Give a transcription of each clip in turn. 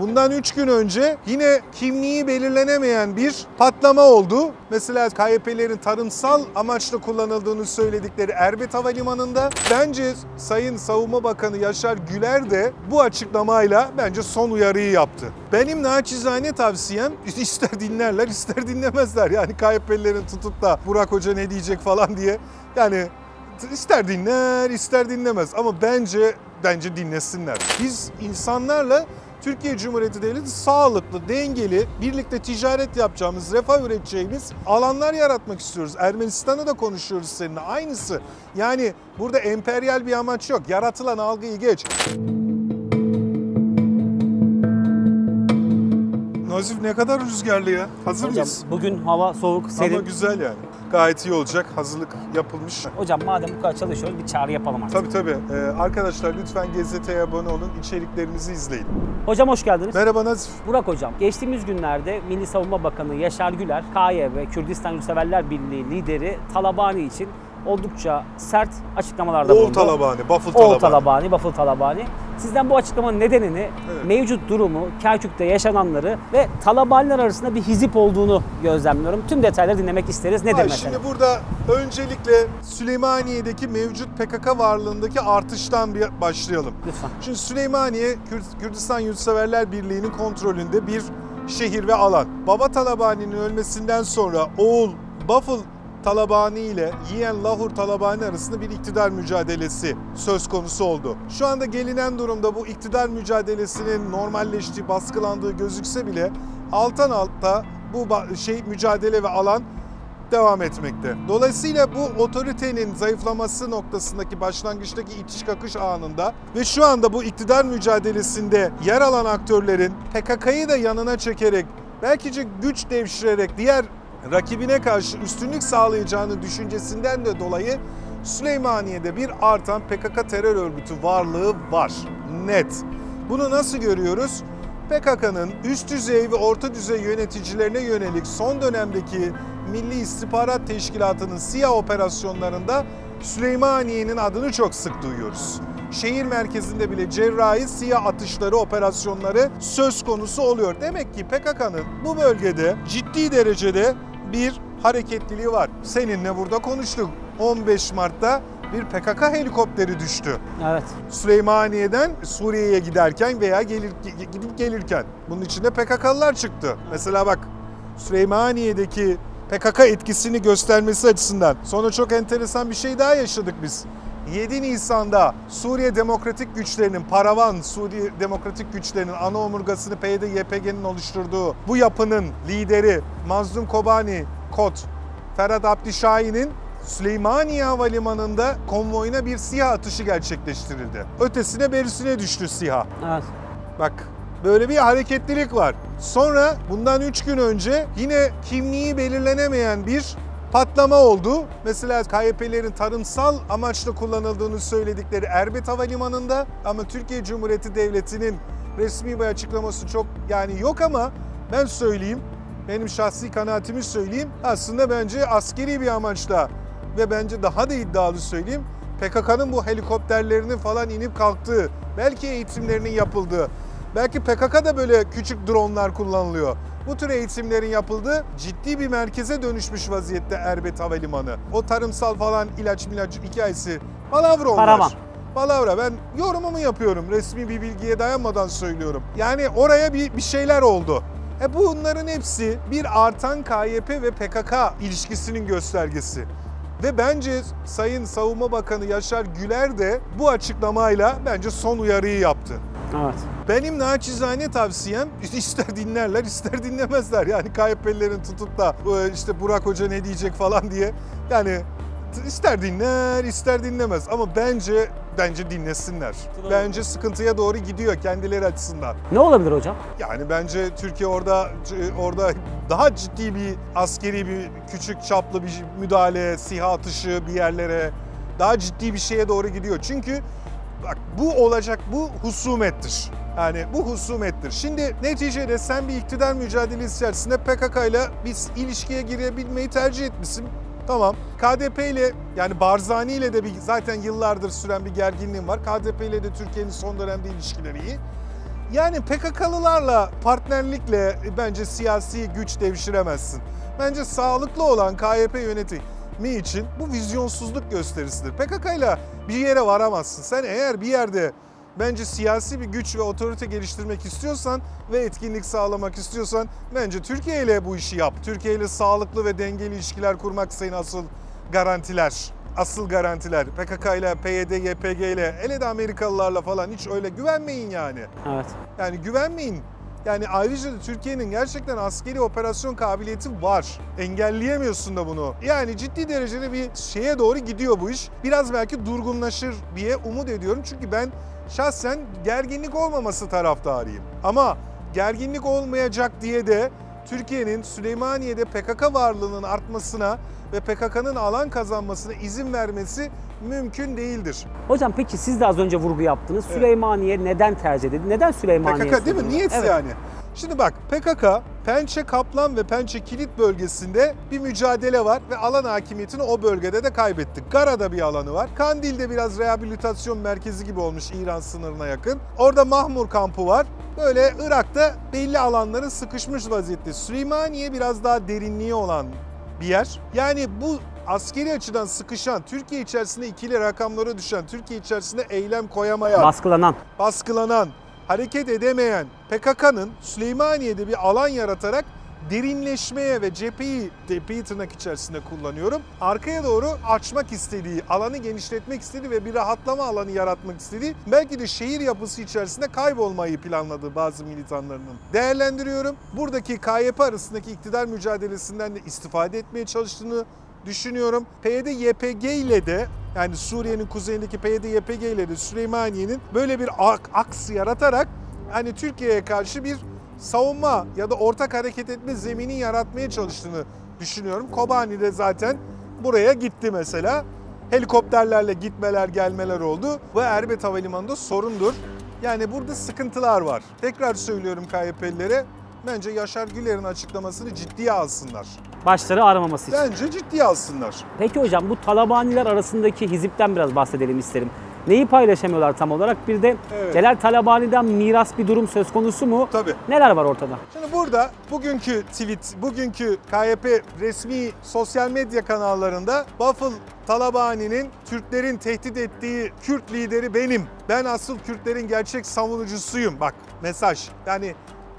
Bundan 3 gün önce yine kimliği belirlenemeyen bir patlama oldu. Mesela KYP'lerin tarımsal amaçla kullanıldığını söyledikleri Erbet Havalimanı'nda. Bence Sayın Savunma Bakanı Yaşar Güler de bu açıklamayla bence son uyarıyı yaptı. Benim naçizane tavsiyem, ister dinlerler ister dinlemezler. Yani KYP'lerin tutup da Burak Hoca ne diyecek falan diye. Yani ister dinler ister dinlemez ama bence dinlesinler. Biz insanlarla Türkiye Cumhuriyeti Devleti sağlıklı, dengeli, birlikte ticaret yapacağımız, refah üreteceğimiz alanlar yaratmak istiyoruz. Ermenistan'ı da konuşuyoruz seninle. Aynısı. Yani burada emperyal bir amaç yok. Yaratılan algıyı geç. Nazif ne kadar rüzgarlı ya. Hazır mıyız? Bugün hava soğuk, serin. Ama güzel yani. Gayet iyi olacak. Hazırlık yapılmış. Hocam madem bu kadar çalışıyoruz bir çağrı yapalım artık. Tabii. Arkadaşlar lütfen GZT'ye abone olun. İçeriklerimizi izleyin. Hocam hoş geldiniz. Merhaba Nazif. Burak Hocam, geçtiğimiz günlerde Milli Savunma Bakanı Yaşar Güler, KYP Kürdistan Yurtseverler Birliği lideri Talabani için oldukça sert açıklamalarda bulundu. Bafıl Talabani. Sizden bu açıklamanın nedenini, mevcut durumu, Kerkük'te yaşananları ve Talabaniler arasında bir hizip olduğunu gözlemliyorum. Tüm detayları dinlemek isteriz. Nedir mesela? Şimdi burada öncelikle Süleymaniye'deki mevcut PKK varlığındaki artıştan bir başlayalım. Lütfen. Şimdi Süleymaniye, Kürdistan Yurtseverler Birliği'nin kontrolünde bir şehir ve alan. Baba Talabani'nin ölmesinden sonra oğul Bafıl Talabani ile yeğen Lahur Talabani arasında bir iktidar mücadelesi söz konusu oldu. Şu anda gelinen durumda bu iktidar mücadelesinin normalleştiği, baskılandığı gözükse bile alttan alta bu mücadele ve alan devam etmekte. Dolayısıyla bu otoritenin zayıflaması noktasındaki başlangıçtaki itiş kakış anında ve şu anda bu iktidar mücadelesinde yer alan aktörlerin PKK'yı da yanına çekerek, belki güç devşirerek diğer rakibine karşı üstünlük sağlayacağını düşüncesinden de dolayı Süleymaniye'de bir artan PKK terör örgütü varlığı var. Net. Bunu nasıl görüyoruz? PKK'nın üst düzey ve orta düzey yöneticilerine yönelik son dönemdeki Milli İstihbarat Teşkilatı'nın SİHA operasyonlarında Süleymaniye'nin adını çok sık duyuyoruz. Şehir merkezinde bile cerrahi SİHA atışları, operasyonları söz konusu oluyor. Demek ki PKK'nın bu bölgede ciddi derecede bir hareketliliği var. Seninle burada konuştuk. 15 Mart'ta bir PKK helikopteri düştü. Evet. Süleymaniye'den Suriye'ye giderken veya gidip gelirken. Bunun içinde PKK'lılar çıktı. Mesela bak, Süleymaniye'deki PKK etkisini göstermesi açısından. Sonra çok enteresan bir şey daha yaşadık biz. 7 Nisan'da Suriye Demokratik Güçlerinin, Paravan Suriye Demokratik Güçlerinin ana omurgasını PYD-YPG'nin oluşturduğu bu yapının lideri Mazlum Kobani Kot, Ferhat Abdişahin'in Süleymaniye Havalimanı'nda konvoyuna bir SİHA atışı gerçekleştirildi. Ötesine berisine düştü SİHA. Evet. Bak, böyle bir hareketlilik var. Sonra bundan 3 gün önce yine kimliği belirlenemeyen bir patlama oldu. Mesela KYP'lerin tarımsal amaçla kullanıldığını söyledikleri Erbet Havalimanı'nda, ama Türkiye Cumhuriyeti Devleti'nin resmi bir açıklaması çok yok, ama ben söyleyeyim, benim şahsi kanaatimi söyleyeyim, aslında bence askeri bir amaçla ve bence daha da iddialı söyleyeyim, PKK'nın bu helikopterlerinin falan inip kalktığı, belki eğitimlerinin yapıldığı, belki PKK'da böyle küçük dronlar kullanılıyor. Bu tür eğitimlerin yapıldığı ciddi bir merkeze dönüşmüş vaziyette Erbet Havalimanı. O tarımsal falan ilaç hikayesi palavra onlar. Paravan. Palavra. Ben yorumumu yapıyorum. Resmi bir bilgiye dayanmadan söylüyorum. Yani oraya bir şeyler oldu. Bunların hepsi bir artan KYP ve PKK ilişkisinin göstergesi. Ve bence Sayın Savunma Bakanı Yaşar Güler de bu açıklamayla bence son uyarıyı yaptı. Evet. Benim naçizane tavsiyem, ister dinlerler ister dinlemezler. Yani KYP'lerin tutup da işte Burak Hoca ne diyecek falan diye. Yani ister dinler ister dinlemez ama bence dinlesinler. Bence sıkıntıya doğru gidiyor kendileri açısından. Ne olabilir hocam? Yani bence Türkiye orada daha ciddi bir askeri, bir küçük çaplı bir müdahale, SİHA atışı bir yerlere, daha ciddi bir şeye doğru gidiyor. Çünkü bak, bu olacak, bu husumettir. Yani bu husumettir. Şimdi neticede sen bir iktidar mücadelesi içerisinde PKK ile biz ilişkiye girebilmeyi tercih etmişsin. Tamam. KDP ile, yani Barzani ile de zaten yıllardır süren bir gerginliğim var. KDP ile de Türkiye'nin son dönemde ilişkileri iyi. Yani PKK'lılarla partnerlikle bence siyasi güç devşiremezsin. Bence sağlıklı olan KYP yönetimi için bu vizyonsuzluk gösterisidir. PKK'yla bir yere varamazsın. Sen eğer bir yerde bence siyasi bir güç ve otorite geliştirmek istiyorsan ve etkinlik sağlamak istiyorsan bence Türkiye ile bu işi yap. Türkiye ile sağlıklı ve dengeli ilişkiler kurmak senin asıl garantiler. Asıl garantiler. PKK ile, PYD, YPG ile, hele de Amerikalılarla falan hiç öyle güvenmeyin yani. Evet. Yani güvenmeyin. Yani ayrıca da Türkiye'nin gerçekten askeri operasyon kabiliyeti var. Engelleyemiyorsun da bunu. Yani ciddi derecede bir şeye doğru gidiyor bu iş. Biraz belki durgunlaşır diye umut ediyorum. Çünkü ben şahsen gerginlik olmaması taraftarıyım. Ama gerginlik olmayacak diye de Türkiye'nin Süleymaniye'de PKK varlığının artmasına ve PKK'nın alan kazanmasına izin vermesi mümkün değildir. Hocam peki siz de az önce vurgu yaptınız. Evet. Süleymaniye neden tercih edildi? Neden Süleymaniye? PKK değil mi? Niyeyse evet. Yani. Şimdi bak, PKK Pençe Kaplan ve Pençe Kilit bölgesinde bir mücadele var ve alan hakimiyetini o bölgede de kaybetti. Gara'da bir alanı var. Kandil'de biraz rehabilitasyon merkezi gibi olmuş, İran sınırına yakın. Orada Mahmur kampı var. Böyle Irak'ta belli alanların sıkışmış vaziyette. Süleymaniye biraz daha derinliği olan bir yer. Yani bu askeri açıdan sıkışan, Türkiye içerisinde ikili rakamlara düşen, Türkiye içerisinde eylem koyamayan, baskılanan, hareket edemeyen PKK'nın Süleymaniye'de bir alan yaratarak derinleşmeye ve cepheyi tırnak içerisinde kullanıyorum, arkaya doğru açmak istediği, alanı genişletmek istediği ve bir rahatlama alanı yaratmak istediği, belki de şehir yapısı içerisinde kaybolmayı planladığı bazı militanlarının değerlendiriyorum. Buradaki KYP arasındaki iktidar mücadelesinden de istifade etmeye çalıştığını düşünüyorum. PYD-YPG ile de, yani Suriye'nin kuzeyindeki PYD-YPG ile de Süleymaniye'nin böyle bir aks yaratarak hani Türkiye'ye karşı bir savunma ya da ortak hareket etme zemini yaratmaya çalıştığını düşünüyorum. Kobani'de zaten buraya gitti mesela. Helikopterlerle gitmeler gelmeler oldu ve Erbet Havalimanı'nda sorundur. Yani burada sıkıntılar var. Tekrar söylüyorum KYP'lilere, bence Yaşar Güler'in açıklamasını ciddiye alsınlar. Başları ağrımaması için. Bence ciddiye alsınlar. Peki hocam, bu Talabaniler arasındaki hizipten biraz bahsedelim isterim. Neyi paylaşamıyorlar tam olarak? Bir de evet, Celal Talabani'den miras bir durum söz konusu mu? Tabii. Neler var ortada? Şimdi burada bugünkü tweet, bugünkü KYP resmi sosyal medya kanallarında Bafıl Talabani'nin Türklerin tehdit ettiği Kürt lideri benim. Ben asıl Kürtlerin gerçek savunucusuyum. Bak mesaj. Yani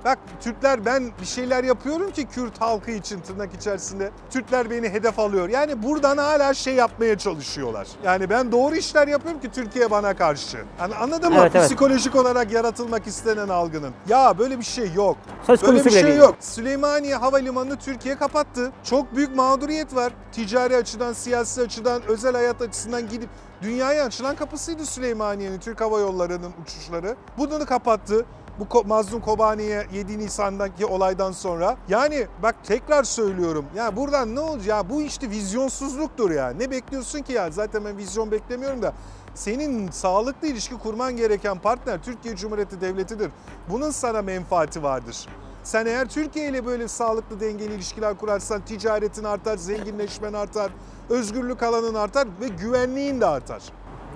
bak Türkler, ben bir şeyler yapıyorum ki Kürt halkı için, tırnak içerisinde. Türkler beni hedef alıyor. Yani buradan hala şey yapmaya çalışıyorlar. Yani ben doğru işler yapıyorum ki Türkiye bana karşı. Yani anladın mı? Evet, psikolojik olarak yaratılmak istenen algının. Ya böyle bir şey yok. Böyle bir şey yok. Süleymaniye Havalimanı'nı Türkiye kapattı. Çok büyük mağduriyet var. Ticari açıdan, siyasi açıdan, özel hayat açısından gidip dünyaya açılan kapısıydı Süleymaniye'nin, Türk Hava Yolları'nın uçuşları. Bunu kapattı. Bu Mazlum Kobani'ye 7 Nisan'daki olaydan sonra. Yani bak tekrar söylüyorum. Ya buradan ne olacak? Ya bu işte vizyonsuzluktur ya. Ne bekliyorsun ki ya? Zaten ben vizyon beklemiyorum da. Senin sağlıklı ilişki kurman gereken partner Türkiye Cumhuriyeti Devleti'dir. Bunun sana menfaati vardır. Sen eğer Türkiye ile böyle sağlıklı dengeli ilişkiler kurarsan ticaretin artar, zenginleşmen artar, özgürlük alanın artar ve güvenliğin de artar.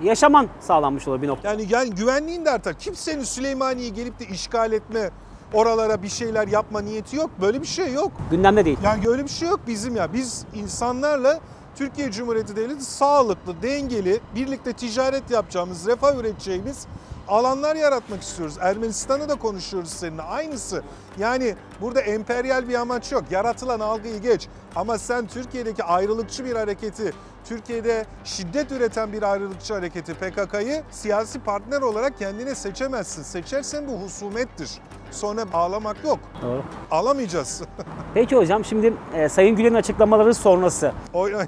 Yaşaman sağlanmış olur bir nokta. Yani güvenliğin de artar. Kimsenin Süleymaniye'yi gelip de işgal etme, oralara bir şeyler yapma niyeti yok. Böyle bir şey yok. Gündemde değil. Yani öyle bir şey yok bizim ya. Biz insanlarla Türkiye Cumhuriyeti Devleti sağlıklı, dengeli, birlikte ticaret yapacağımız, refah üreteceğimiz alanlar yaratmak istiyoruz. Ermenistan'ı da konuşuyoruz seninle. Aynısı. Yani burada emperyal bir amaç yok. Yaratılan algıyı geç. Ama sen Türkiye'deki ayrılıkçı bir hareketi, Türkiye'de şiddet üreten bir ayrılıkçı hareketi PKK'yı siyasi partner olarak kendine seçemezsin. Seçersen bu husumettir. Sonra ağlamak yok. Doğru. Ağlamayacağız. Peki hocam, şimdi Sayın Güler'in açıklamaları sonrası.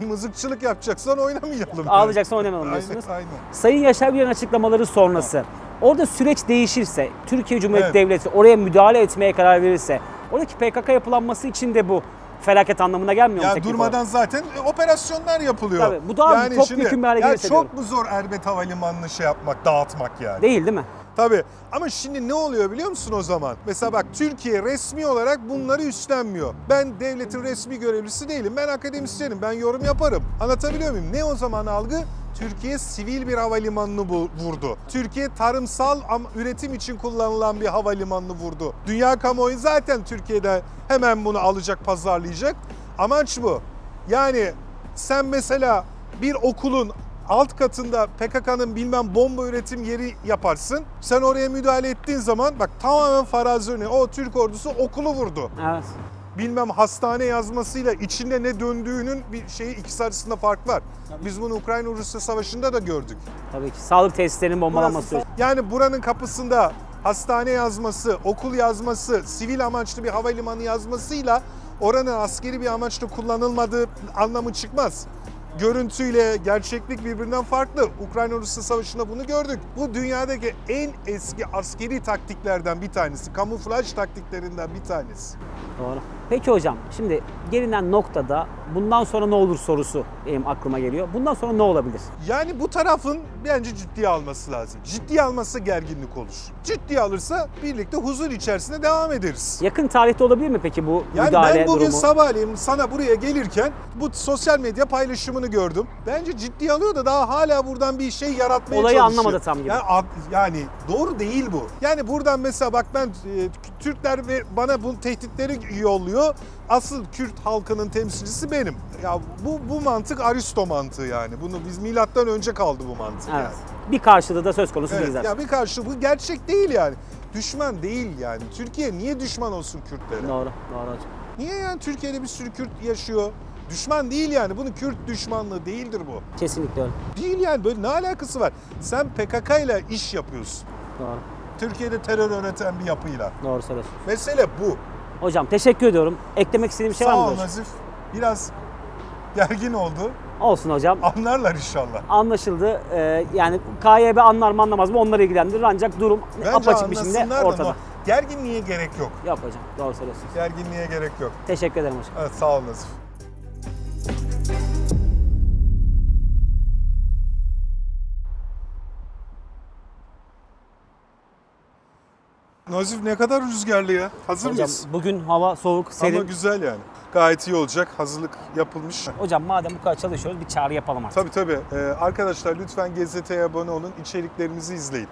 Mızıkçılık yapacaksan oynamayalım. Ağlayacaksan oynamayalım diyorsunuz. Aynen. Sayın Yaşar Güler'in açıklamaları sonrası. Orada süreç değişirse, Türkiye Cumhuriyeti Devleti oraya müdahale etmeye karar verirse, oradaki PKK yapılanması için de bu felaket anlamına gelmiyor mu? Ya durmadan zaten operasyonlar yapılıyor. Tabii bu daha yani topyekun bir hale gelirse. Çok mu zor Erbet Havalimanı'nı yapmak, dağıtmak yani? Değil mi? Tabii. Ama şimdi ne oluyor biliyor musun o zaman? Mesela bak, Türkiye resmi olarak bunları üstlenmiyor. Ben devletin resmi görevlisi değilim. Ben akademisyenim. Ben yorum yaparım. Anlatabiliyor muyum? Ne o zaman algı? Türkiye sivil bir havalimanını vurdu. Türkiye tarımsal üretim için kullanılan bir havalimanını vurdu. Dünya kamuoyu zaten Türkiye'de hemen bunu alacak, pazarlayacak. Amaç bu. Yani sen mesela bir okulun alt katında PKK'nın bilmem bomba üretim yeri yaparsın. Sen oraya müdahale ettiğin zaman bak, tamamen farazi örneği. O Türk ordusu okulu vurdu. Evet. Bilmem hastane yazmasıyla içinde ne döndüğünün bir şeyi, ikisi arasında fark var. Biz bunu Ukrayna-Rusya savaşında da gördük. Tabii ki. Sağlık tesislerinin bombalanması. Yani buranın kapısında hastane yazması, okul yazması, sivil amaçlı bir havalimanı yazmasıyla oranın askeri bir amaçla kullanılmadığı anlamı çıkmaz. Görüntüyle gerçeklik birbirinden farklı. Ukrayna-Rusya savaşında bunu gördük. Bu dünyadaki en eski askeri taktiklerden bir tanesi. Kamuflaj taktiklerinden bir tanesi. Doğru. Peki hocam, şimdi gelinen noktada bundan sonra ne olur sorusu benim aklıma geliyor. Bundan sonra ne olabilir? Yani bu tarafın bence ciddiye alması lazım. Ciddiye almazsa gerginlik olur. Ciddiye alırsa birlikte huzur içerisinde devam ederiz. Yakın tarihte olabilir mi peki bu Yani müdahale ben bugün durumu? sabahleyin sana buraya gelirken bu sosyal medya paylaşımını gördüm. Bence ciddiye alıyor da daha hala buradan bir şey yaratmaya Olayı çalışıyor. anlamadı tam gibi. Yani doğru değil bu. Yani buradan mesela bak, ben Türkler ve bana bu tehditleri yolluyor. Asıl Kürt halkının temsilcisi benim. Ya bu mantık Aristo mantığı yani. Bunu biz milattan önce kaldı bu mantık Evet. yani. Bir karşılığı da söz konusu Evet, değil zaten. ya bir karşı, bu gerçek değil yani. Düşman değil yani. Türkiye niye düşman olsun Kürtlere? Doğru, doğru hocam. Niye yani? Türkiye'de bir sürü Kürt yaşıyor. Düşman değil yani. Bunun Kürt düşmanlığı değildir bu. Kesinlikle öyle. Değil yani. Böyle ne alakası var? Sen PKK ile iş yapıyorsun. Doğru. Türkiye'de terör yöneten bir yapıyla. Doğru söylüyorsun. Mesele bu. Hocam teşekkür ediyorum. Eklemek istediğim bir şey var mı Sağ ol hocam? Nazif. Biraz gergin oldu. Olsun hocam. Anlarlar inşallah. Anlaşıldı. Yani KYB anlar mı anlamaz mı onları ilgilendirir, ancak durum Bence apaçık bir şekilde anlasınlar da ortada. gerginliğe gerek yok. Yok hocam, doğru söylüyorsunuz. Gerginliğe gerek yok. Teşekkür ederim hocam. Evet, sağ ol Nazif. Nazif, ne kadar rüzgarlı ya. Hazır Hocam mıyız? bugün hava soğuk, serin. Ama güzel yani. Gayet iyi olacak. Hazırlık yapılmış. Hocam madem bu kadar çalışıyoruz, bir çağrı yapalım artık. Tabii tabii. Arkadaşlar lütfen GZT'ye abone olun. İçeriklerimizi izleyin.